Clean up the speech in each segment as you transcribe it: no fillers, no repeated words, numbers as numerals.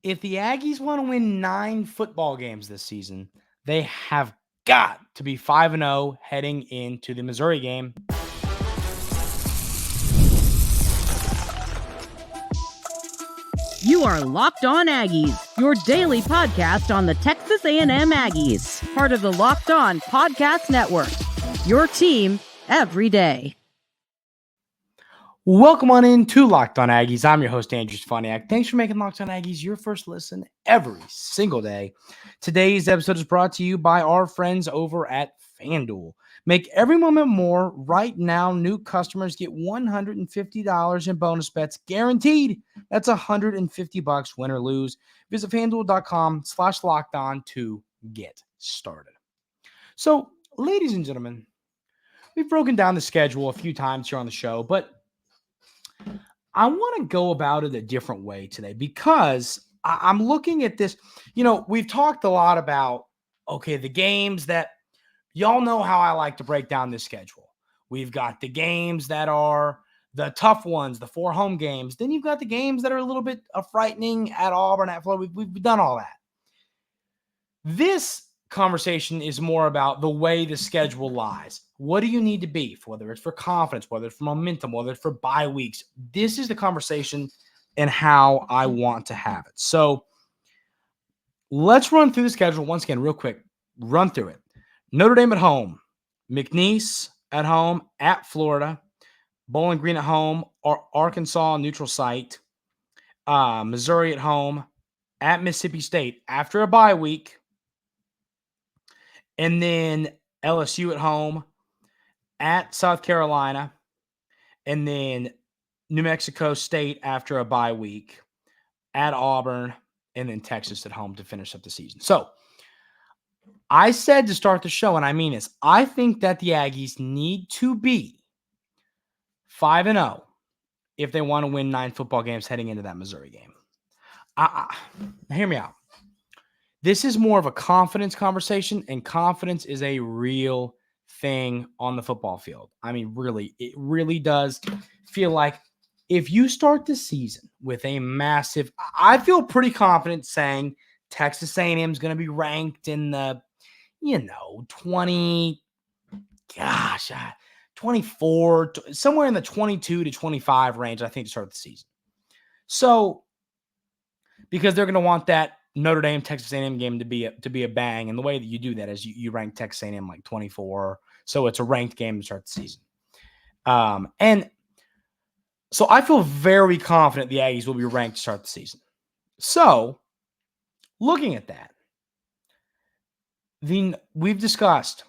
If the Aggies want to win 9 football games this season, they have got to be 5-0 heading into the Missouri game. You are Locked On Aggies, your daily podcast on the Texas A&M Aggies, part of the Locked On Podcast Network, your team every day. Welcome on into Locked On Aggies. I'm your host, Andrew Stefaniak. Thanks for making Locked On Aggies your first listen every single day. Today's episode is brought to you by our friends over at FanDuel. Make every moment more. Right now, new customers get $150 in bonus bets guaranteed. That's $150 win or lose. Visit FanDuel.com/lockedon to get started. So, ladies and gentlemen, we've broken down the schedule a few times here on the show, but I want to go about it a different way today because I'm looking at this. You know, we've talked a lot about, okay, the games that y'all know how I like to break down this schedule. We've got the games that are the tough ones, the 4 home games. Then you've got the games that are a little bit frightening at Auburn, at Florida. We've done all that. This conversation is more about the way the schedule lies. What do you need to be, whether it's for confidence, whether it's for momentum, whether it's for bye weeks? This is the conversation and how I want to have it. So let's run through the schedule once again, real quick. Run through it. Notre Dame at home, McNeese at home, at Florida, Bowling Green at home, Arkansas neutral site, Missouri at home, at Mississippi State after a bye week, and then LSU at home, at South Carolina, and then New Mexico State after a bye week, at Auburn, and then Texas at home to finish up the season. So I said to start the show, and I mean this, I think that the Aggies need to be 5-0 if they want to win 9 football games heading into that Missouri game. Hear me out. This is more of a confidence conversation, and confidence is a real thing on the football field. I mean, really, it really does feel like if you start the season with a massive, I feel pretty confident saying Texas A&M is going to be ranked in the, 24, somewhere in the 22 to 25 range, I think, to start the season. So, because they're going to want that Notre Dame Texas A&M game to be a bang, and the way that you do that is you rank Texas A&M like 24, so it's a ranked game to start the season. And so I feel very confident the Aggies will be ranked to start the season. So, looking at that, we've discussed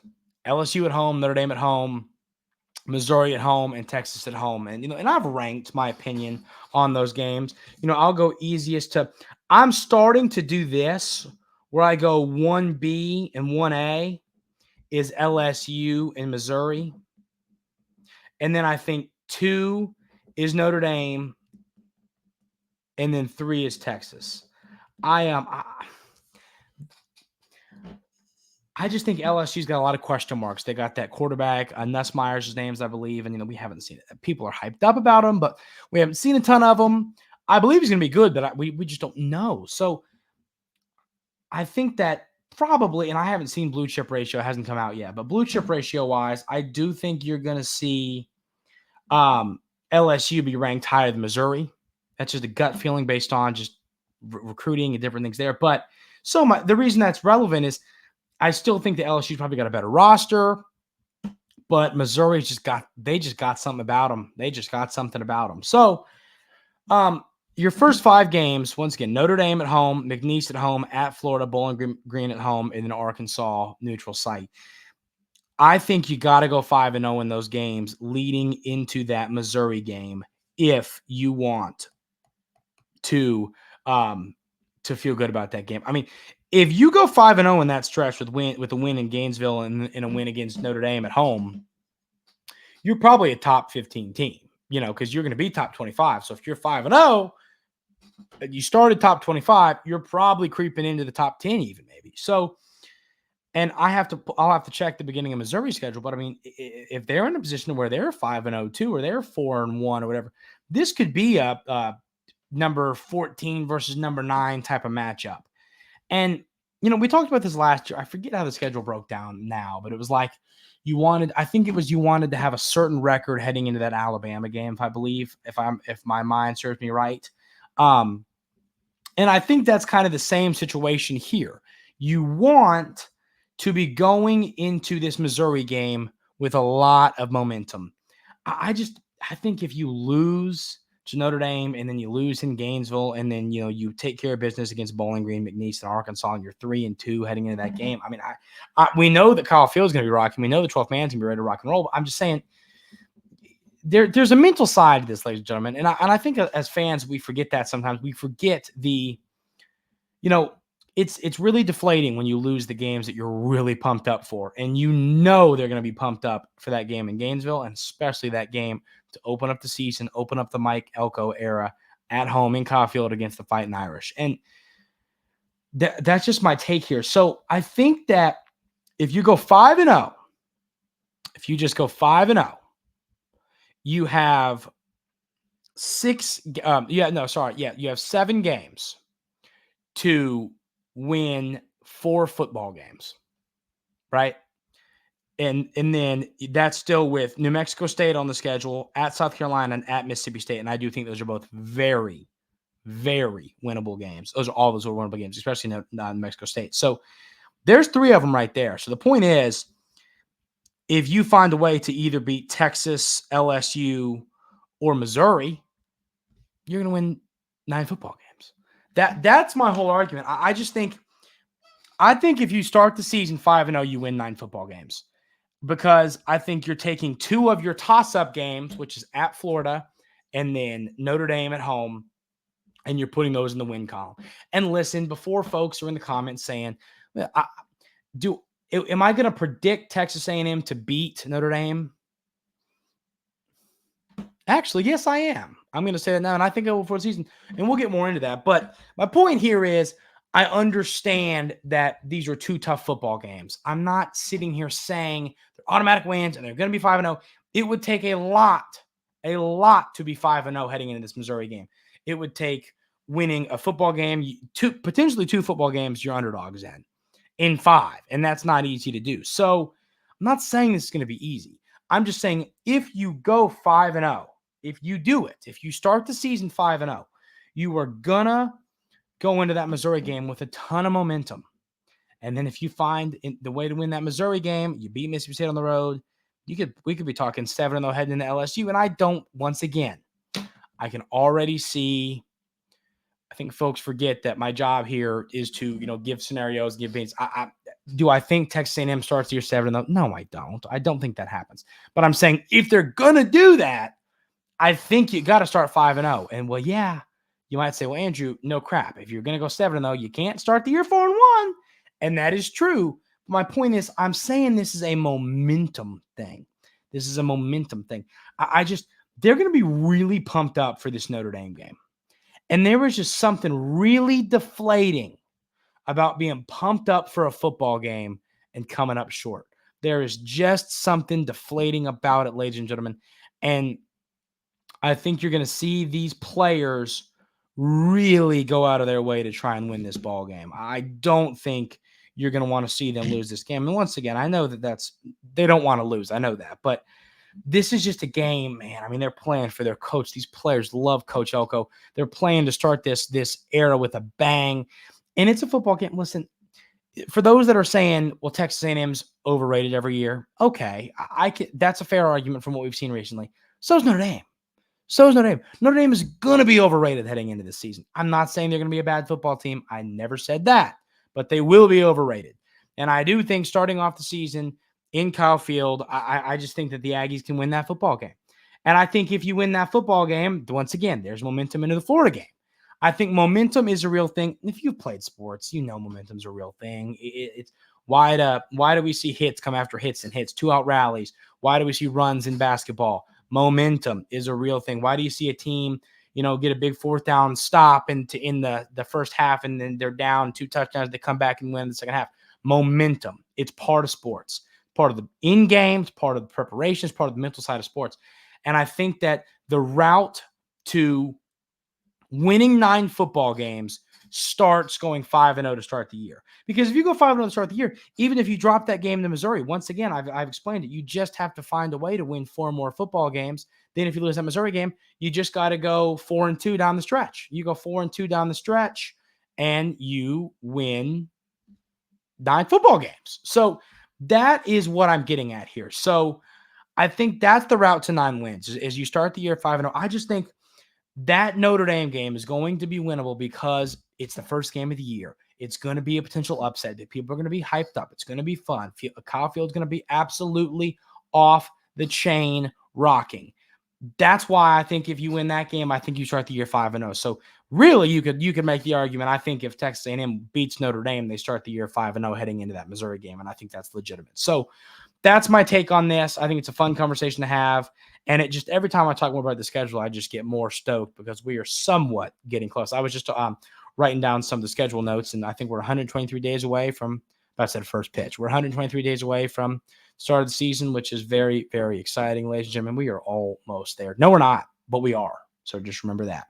LSU at home, Notre Dame at home, Missouri at home, and Texas at home. And, and I've ranked my opinion on those games. I'll go easiest to, I'm starting to do this where I go 1B and 1A is LSU and Missouri. And then I think 2 is Notre Dame. And then 3 is Texas. I just think LSU's got a lot of question marks. They got that quarterback, Nussmeier's names, I believe, and we haven't seen it. People are hyped up about him, but we haven't seen a ton of them. I believe he's going to be good, but we just don't know. So I think that probably, and I haven't seen blue chip ratio, it hasn't come out yet, but blue chip ratio wise, I do think you're going to see LSU be ranked higher than Missouri. That's just a gut feeling based on just recruiting and different things there. But the reason that's relevant is I still think the LSU's probably got a better roster, but Missouri's just got something about them. They just got something about them. So, your first 5 games, once again, Notre Dame at home, McNeese at home, at Florida, Bowling Green at home, and then Arkansas neutral site. I think you got to go 5-0 in those games leading into that Missouri game if you want to feel good about that game. I mean, if you go 5-0 in that stretch with a win in Gainesville and a win against Notre Dame at home, you're probably a top 15 team, because you're going to be top 25. So if you're 5-0, you started top 25, you're probably creeping into the top 10 even maybe. So, and I'll have to check the beginning of Missouri schedule, but I mean, if they're in a position where they're 5-0 too, or they're 4-1 or whatever, this could be a number 14 versus number 9 type of matchup. And, we talked about this last year. I forget how the schedule broke down now, but it was like you wanted to have a certain record heading into that Alabama game, if my mind serves me right. And I think that's kind of the same situation here. You want to be going into this Missouri game with a lot of momentum. I think if you lose to Notre Dame and then you lose in Gainesville and then, you take care of business against Bowling Green, McNeese, and Arkansas, and you're 3-2 heading into that game. I mean, we know that Kyle Field's going to be rocking. We know the 12th man's going to be ready to rock and roll. But I'm just saying there's a mental side to this, ladies and gentlemen. And I think as fans, we forget that sometimes. We forget it's really deflating when you lose the games that you're really pumped up for. And they're going to be pumped up for that game in Gainesville, and especially that game to open up the season, open up the Mike Elko era at home in Kyle Field against the Fighting Irish. And that's just my take here. So I think that if you go 5-0, you have you have 7 games to win 4 football games, right? And then that's still with New Mexico State on the schedule, at South Carolina, and at Mississippi State. And I do think those are both very, very winnable games. All those are winnable games, especially not New Mexico State. So there's 3 of them right there. So the point is, if you find a way to either beat Texas, LSU, or Missouri, you're going to win 9 football games. That's my whole argument. I think if you start the season 5-0, you win 9 football games, because I think you're taking 2 of your toss-up games, which is at Florida and then Notre Dame at home, and you're putting those in the win column. And listen, before folks are in the comments saying, am I going to predict Texas A&M to beat Notre Dame? Actually, yes, I am. I'm going to say that now, and I think I will for the season, and we'll get more into that. But my point here is, I understand that these are 2 tough football games. I'm not sitting here saying they're automatic wins and they're going to be 5-0. It would take a lot to be 5-0 heading into this Missouri game. It would take winning a football game, potentially 2 football games you're underdogs in 5, and that's not easy to do. So I'm not saying this is going to be easy. I'm just saying if you go 5-0, if you do it, if you start the season 5-0, you are going to go into that Missouri game with a ton of momentum. And then if you find the way to win that Missouri game, you beat Mississippi State on the road, we could be talking 7-0 heading into LSU. And once again, I can already see, I think folks forget that my job here is to, give scenarios, give beats. Do I think Texas A&M starts the year 7-0? No, I don't. I don't think that happens. But I'm saying if they're going to do that, I think you got to start 5-0. And well, yeah. You might say, well, Andrew, no crap. If you're going to go 7-0, you can't start the year 4-1. And that is true. My point is, I'm saying this is a momentum thing. They're going to be really pumped up for this Notre Dame game. And there was just something really deflating about being pumped up for a football game and coming up short. There is just something deflating about it, ladies and gentlemen. And I think you're going to see these players really go out of their way to try and win this ball game. I don't think you're going to want to see them lose this game. And once again, I know they don't want to lose. I know that, but this is just a game, man. I mean, they're playing for their coach. These players love Coach Elko. They're playing to start this era with a bang, and it's a football game. Listen, for those that are saying, well, Texas A&M's overrated every year. Okay. That's a fair argument from what we've seen recently. So is Notre Dame. Notre Dame is going to be overrated heading into this season. I'm not saying they're going to be a bad football team. I never said that, but they will be overrated. And I do think starting off the season in Kyle Field, I just think that the Aggies can win that football game. And I think if you win that football game, once again, there's momentum into the Florida game. I think momentum is a real thing. If you've played sports, momentum's a real thing. It's why do we see hits come after hits and hits, 2-out rallies? Why do we see runs in basketball? Momentum is a real thing. Why do you see a team, get a big 4th down stop in the first half, and then they're down 2 touchdowns, they come back and win the second half? Momentum. It's part of sports, part of the in-games, part of the preparations, part of the mental side of sports. And I think that the route to winning 9 football games starts going 5-0 to start the year. Because if you go 5-0 to start the year, even if you drop that game to Missouri, once again, I've explained it, you just have to find a way to win 4 more football games. Then if you lose that Missouri game, you just got to go 4-2 down the stretch. You go 4-2 down the stretch, and you win 9 football games. So that is what I'm getting at here. So I think that's the route to 9 wins, is you start the year 5-0. I just think that Notre Dame game is going to be winnable because it's the first game of the year. It's going to be a potential upset. People are going to be hyped up. It's going to be fun. Kyle Field's going to be absolutely off the chain rocking. That's why I think if you win that game, I think you start the year 5-0. So really, you could make the argument. I think if Texas A&M beats Notre Dame, they start the year 5-0 heading into that Missouri game, and I think that's legitimate. So that's my take on this. I think it's a fun conversation to have. And it just, every time I talk more about the schedule, I just get more stoked because we are somewhat getting close. I was just writing down some of the schedule notes, and I think we're 123 days away from, I said first pitch. We're 123 days away from start of the season, which is very, very exciting, ladies and gentlemen. We are almost there. No, we're not, but we are. So just remember that.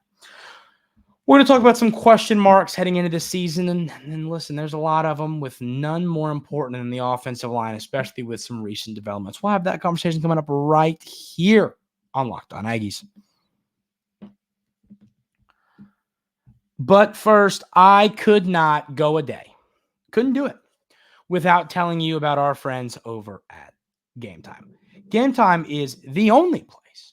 We're going to talk about some question marks heading into this season. And listen, there's a lot of them, with none more important than the offensive line, especially with some recent developments. We'll have that conversation coming up right here on Locked On Aggies. But first, I could not go a day, couldn't do it, without telling you about our friends over at Game Time. Game Time is the only place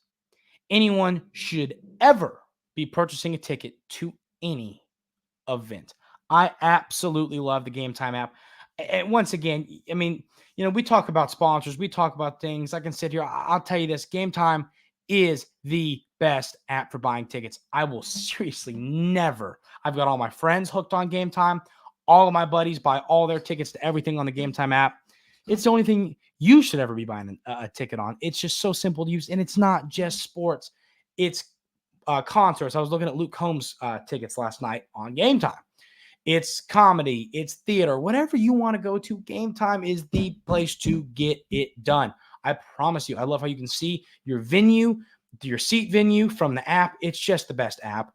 anyone should ever be purchasing a ticket to any event. I absolutely love the Game Time app. And once again, I mean, we talk about sponsors, we talk about things. I can sit here, I'll tell you this, Game Time is the best app for buying tickets. I will seriously never. I've got all my friends hooked on Game Time. All of my buddies buy all their tickets to everything on the Game Time app. It's the only thing you should ever be buying a ticket on. It's just so simple to use, and it's not just sports. It's concerts. I was looking at Luke Combs' tickets last night on Game Time. It's comedy. It's theater. Whatever you want to go to, Game Time is the place to get it done. I promise you. I love how you can see your venue, your seat venue from the app. It's just the best app.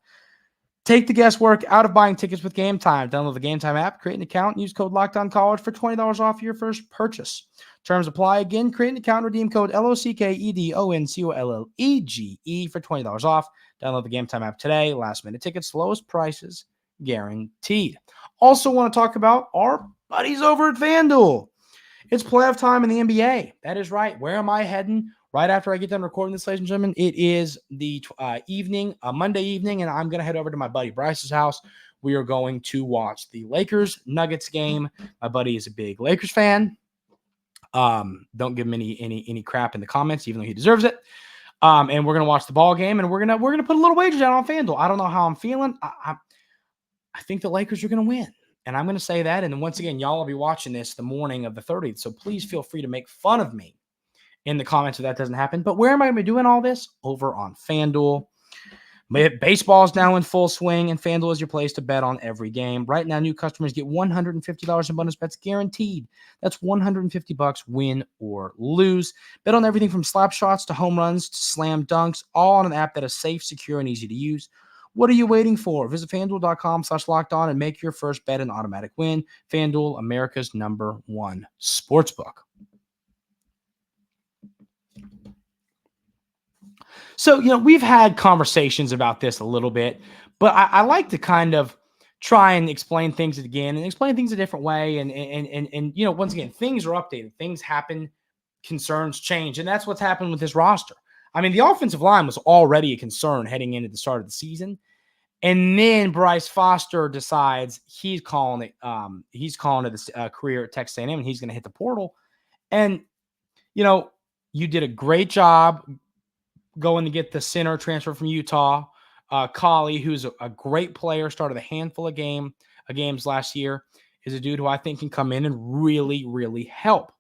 Take the guesswork out of buying tickets with Game Time. Download the Game Time app, create an account, and use code LOCKEDONCollege for $20 off your first purchase. Terms apply. Again, create an account, redeem code LOCKEDONCOLLEGE for $20 off. Download the Game Time app today. Last minute tickets, lowest prices guaranteed. Also want to talk about our buddies over at FanDuel. It's playoff time in the NBA. That is right. Where am I heading? Right after I get done recording this, ladies and gentlemen, it is the Monday evening, and I'm going to head over to my buddy Bryce's house. We are going to watch the Lakers-Nuggets game. My buddy is a big Lakers fan. Don't give him any crap in the comments, even though he deserves it. And we're going to watch the ball game, and we're going to put a little wager down on FanDuel. I don't know how I'm feeling. I think the Lakers are going to win, and I'm going to say that. And then once again, y'all will be watching this the morning of the 30th, so please feel free to make fun of me in the comments if that doesn't happen. But where am I going to be doing all this? Over on FanDuel. Baseball is now in full swing, and FanDuel is your place to bet on every game. Right now, new customers get $150 in bonus bets guaranteed. That's $150, win or lose. Bet on everything from slap shots to home runs to slam dunks, all on an app that is safe, secure, and easy to use. What are you waiting for? Visit FanDuel.com/lockedon and make your first bet an automatic win. FanDuel, America's #1 sportsbook. So, we've had conversations about this a little bit, but I like to kind of try and explain things again and explain things a different way. And once again, things are updated. Things happen. Concerns change. And that's what's happened with this roster. I mean, the offensive line was already a concern heading into the start of the season. And then Bryce Foster decides he's calling it this career at Texas A&M, and he's going to hit the portal. And, you did a great job going to get the center transfer from Utah, Colley, who's a great player, started a handful of games last year, is a dude who I think can come in and really, really help.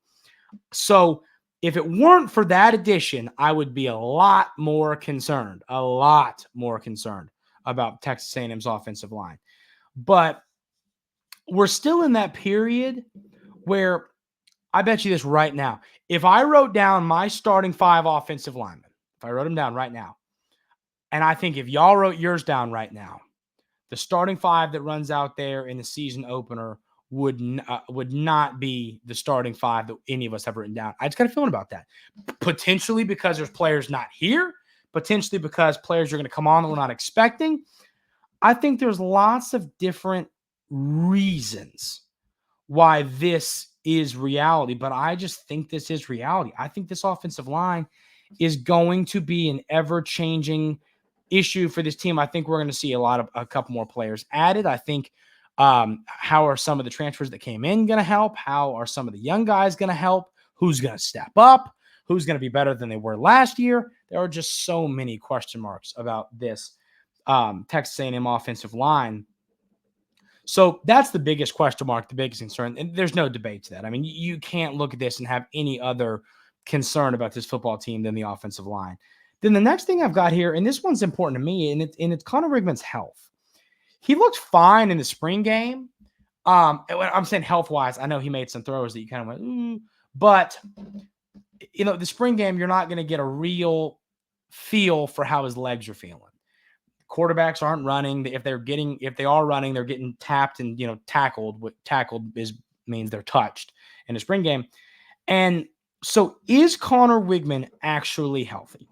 So if it weren't for that addition, I would be a lot more concerned about Texas A&M's offensive line. But we're still in that period where I bet you this right now. If I wrote down my starting 5 offensive linemen, I wrote them down right now, and I think if y'all wrote yours down right now, the starting five that runs out there in the season opener would not be the starting five that any of us have written down. I just got a feeling about that. Potentially because there's players not here, potentially because players are going to come on that we're not expecting. I think there's lots of different reasons why this is reality, but I just think this is reality. I think this offensive line is going to be an ever-changing issue for this team. I think we're going to see a couple more players added. I think how are some of the transfers that came in going to help? How are some of the young guys going to help? Who's going to step up? Who's going to be better than they were last year? There are just so many question marks about this Texas A&M offensive line. So that's the biggest question mark, the biggest concern. And there's no debate to that. I mean, you can't look at this and have any other concern about this football team than the offensive line. Then the next thing I've got here, and this one's important to me, and it's Connor Wigman's health. He looked fine in the spring game. I'm saying health-wise. I know he made some throws that you kind of went, but the spring game, you're not going to get a real feel for how his legs are feeling. Quarterbacks aren't running. If they are running, they're getting tapped and tackled. What tackled means they're touched in the spring game. And so, is Connor Wigman actually healthy?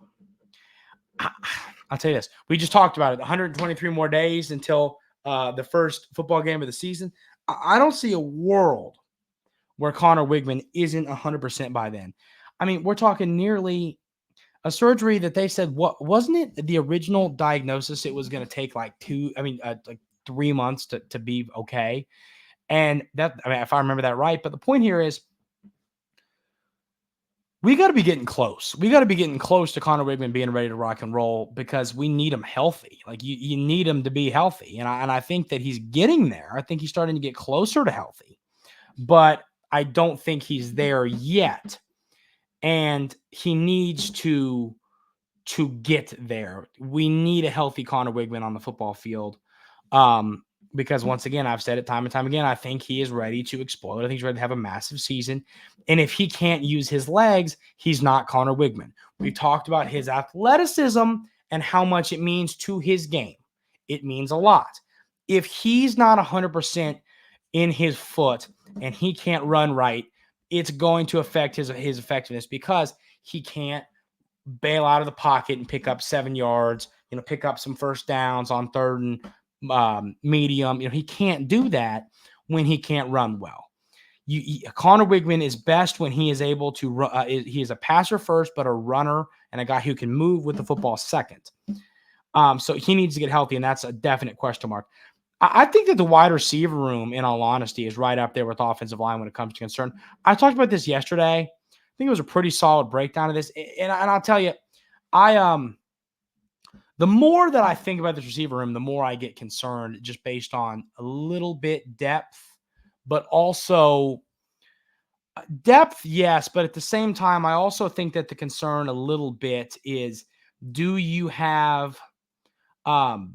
I'll tell you this. We just talked about it. 123 more days until the first football game of the season. I don't see a world where Connor Wigman isn't 100% by then. I mean, we're talking nearly a surgery that they said, wasn't it the original diagnosis? It was going to take like 3 months to be okay. And if I remember that right, but the point here is we got to be getting close. We got to be getting close to Connor Wigman being ready to rock and roll because we need him healthy. Like you need him to be healthy. And I think that he's getting there. I think he's starting to get closer to healthy, but I don't think he's there yet. And he needs to get there. We need a healthy Connor Wigman on the football field because, once again, I've said it time and time again, I think he is ready to explode. I think he's ready to have a massive season. And if he can't use his legs, he's not Connor Wigman. We've talked about his athleticism and how much it means to his game. It means a lot. If he's not 100% in his foot and he can't run right, it's going to affect his effectiveness because he can't bail out of the pocket and pick up 7 yards, pick up some first downs on third and medium. He can't do that when he can't run well. Connor Wigman is best when he is able to run. He is a passer first, but a runner and a guy who can move with the football second. So he needs to get healthy, and that's a definite question mark. I think that the wide receiver room, in all honesty, is right up there with offensive line when it comes to concern. I talked about this yesterday. I think it was a pretty solid breakdown of this. And I'll tell you, the more that I think about this receiver room, the more I get concerned just based on a little bit depth, but also depth, yes. But at the same time, I also think that the concern a little bit is, do you have are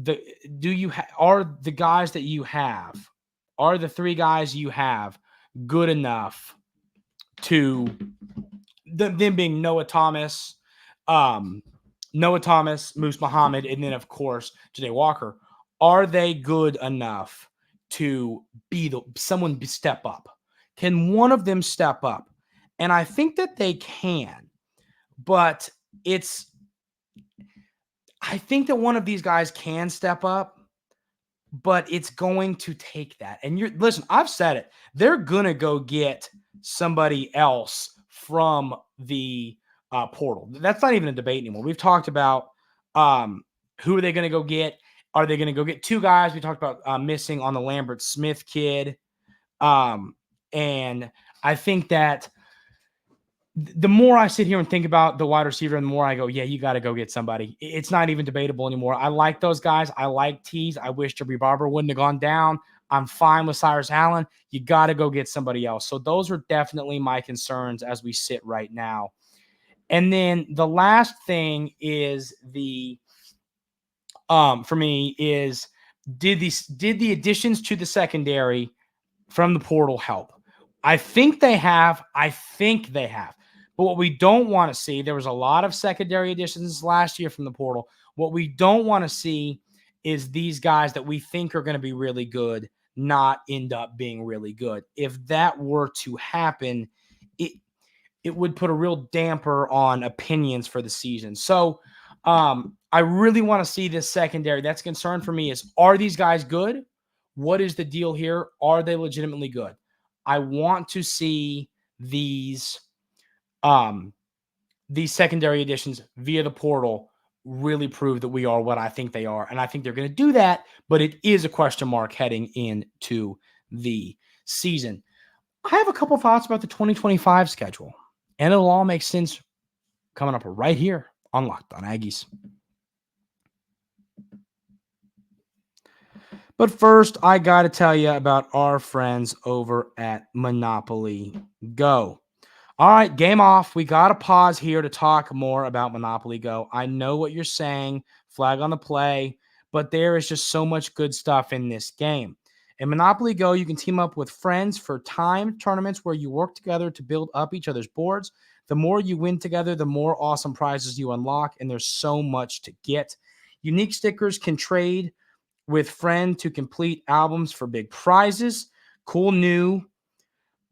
the guys that you have, are the 3 guys you have good enough to them being Noah Thomas, Moose Muhammad, and then, of course, Janae Walker. Are they good enough to be someone step up? Can one of them step up? And I think that they can, but I think that one of these guys can step up, but it's going to take that. And listen, I've said it. They're going to go get somebody else from the portal. That's not even a debate anymore. We've talked about who are they going to go get? Are they going to go get 2 guys? We talked about missing on the Lambert Smith kid. And I think that the more I sit here and think about the wide receiver, and the more I go, yeah, you got to go get somebody. It's not even debatable anymore. I like those guys. I like Tease. I wish Jabri Barber wouldn't have gone down. I'm fine with Cyrus Allen. You got to go get somebody else. So those are definitely my concerns as we sit right now. And then the last thing is for me is, did the additions to the secondary from the portal help? I think they have. But what we don't want to see, there was a lot of secondary additions last year from the portal. What we don't want to see is these guys that we think are going to be really good not end up being really good. If that were to happen, it would put a real damper on opinions for the season. So I really want to see this secondary. That's a concern for me is, are these guys good? What is the deal here? Are they legitimately good? I want to see these secondary additions via the portal really prove that we are what I think they are. And I think they're going to do that, but it is a question mark heading into the season. I have a couple thoughts about the 2025 schedule, and it'll all make sense coming up right here on Locked On Aggies. But first, I got to tell you about our friends over at Monopoly Go. All right, game off. We got to pause here to talk more about Monopoly Go. I know what you're saying, flag on the play, but there is just so much good stuff in this game. In Monopoly Go, you can team up with friends for timed tournaments where you work together to build up each other's boards. The more you win together, the more awesome prizes you unlock, and there's so much to get. Unique stickers can trade with friend to complete albums for big prizes. Cool new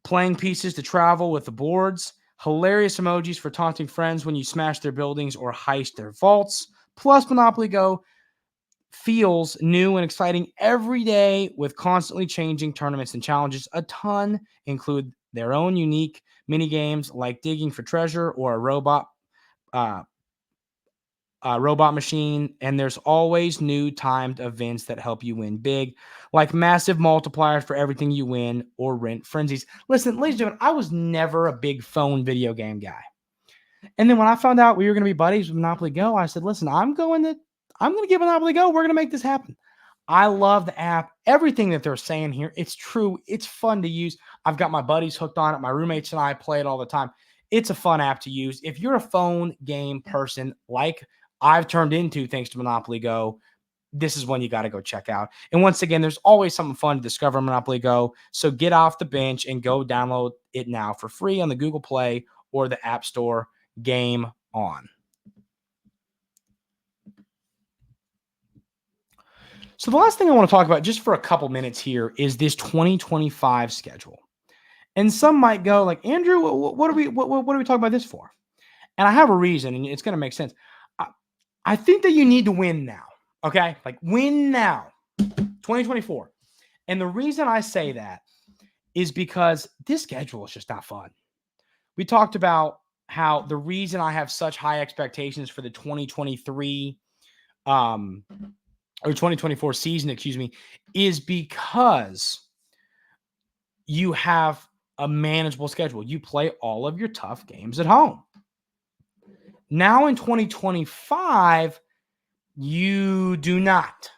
playing pieces to travel with the boards, hilarious emojis for taunting friends when you smash their buildings or heist their vaults. Plus, Monopoly Go feels new and exciting every day with constantly changing tournaments and challenges. A ton include their own unique mini games like digging for treasure or a robot machine, and there's always new timed events that help you win big, like massive multipliers for everything you win or rent frenzies. Listen, ladies and gentlemen, I was never a big phone video game guy. And then when I found out we were going to be buddies with Monopoly Go, I said, listen, I'm going to give Monopoly Go. We're going to make this happen. I love the app. Everything that they're saying here, it's true. It's fun to use. I've got my buddies hooked on it. My roommates and I play it all the time. It's a fun app to use. If you're a phone game person like I've turned into thanks to Monopoly Go, this is one you got to go check out. And once again, there's always something fun to discover on Monopoly Go. So get off the bench and go download it now for free on the Google Play or the App Store. Game on. So the last thing I want to talk about just for a couple minutes here is this 2025 schedule. And some might go like, Andrew, what are we talking about this for? And I have a reason, and it's going to make sense. I think that you need to win now, okay? Like win now, 2024. And the reason I say that is because this schedule is just not fun. We talked about how the reason I have such high expectations for the 2023 or 2024 season, is because you have a manageable schedule. You play all of your tough games at home. Now in 2025, you do not.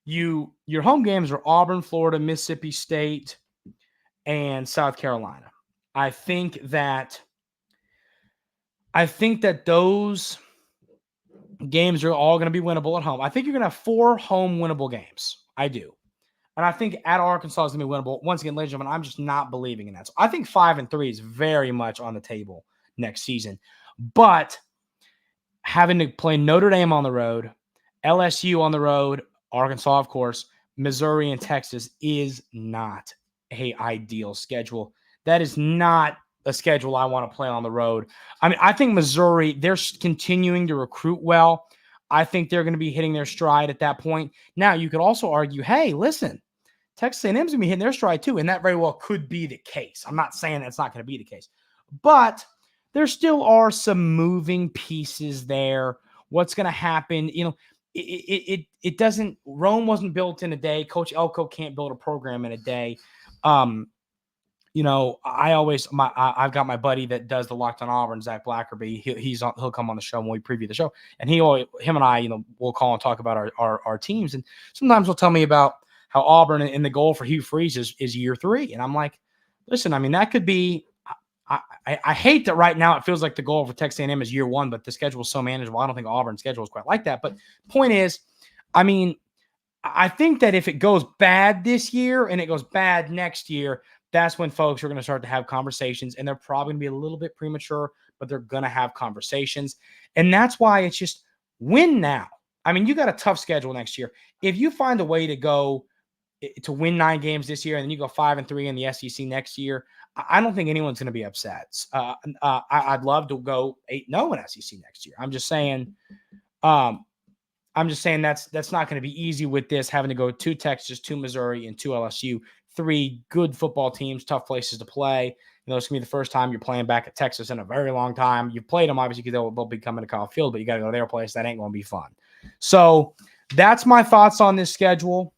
Your home games are Auburn, Florida, Mississippi State, and South Carolina. I think that those games are all going to be winnable at home. I think you're going to have 4 home winnable games. I do. And I think at Arkansas is going to be winnable. Once again, ladies and gentlemen, I'm just not believing in that. So I think 5-3 is very much on the table next season. But having to play Notre Dame on the road, LSU on the road, Arkansas, of course, Missouri and Texas is not an ideal schedule. That is not a schedule I want to play on the road. I mean, I think Missouri, they're continuing to recruit well. I think they're going to be hitting their stride at that point. Now, you could also argue, hey, listen, Texas A&M's going to be hitting their stride too, and that very well could be the case. I'm not saying that's not going to be the case. But there still are some moving pieces there. What's going to happen? It doesn't – Rome wasn't built in a day. Coach Elko can't build a program in a day. I've got my buddy that does the Locked On Auburn, Zach Blackerby. He'll come on the show when we preview the show, and him and I, we'll call and talk about our teams. And sometimes he'll tell me about how Auburn and the goal for Hugh Freeze is year 3, and I'm like, listen, I mean that could be. I hate that right now it feels like the goal for Texas A&M is year 1, but the schedule is so manageable. I don't think Auburn's schedule is quite like that. But point is, I mean, I think that if it goes bad this year and it goes bad next year, that's when folks are going to start to have conversations, and they're probably going to be a little bit premature, but they're going to have conversations. And that's why it's just win now. I mean, you got a tough schedule next year. If you find a way to win 9 games this year and then you go 5-3 in the SEC next year, I don't think anyone's going to be upset. I'd love to go 8-0 in SEC next year. I'm just saying that's not going to be easy with this, having to go to Texas, to Missouri, and to LSU. 3 good football teams, tough places to play. It's going to be the first time you're playing back at Texas in a very long time. You've played them, obviously, because they'll be coming to Kyle Field, but you got to go to their place. That ain't going to be fun. So that's my thoughts on this schedule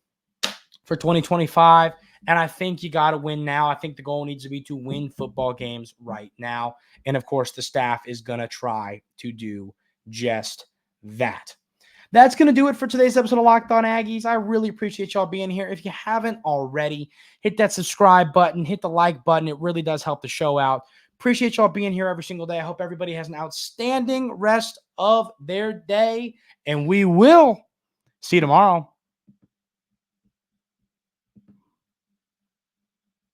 for 2025. And I think you got to win now. I think the goal needs to be to win football games right now. And, of course, the staff is going to try to do just that. That's going to do it for today's episode of Locked On Aggies. I really appreciate y'all being here. If you haven't already, hit that subscribe button, hit the like button. It really does help the show out. Appreciate y'all being here every single day. I hope everybody has an outstanding rest of their day, and we will see you tomorrow.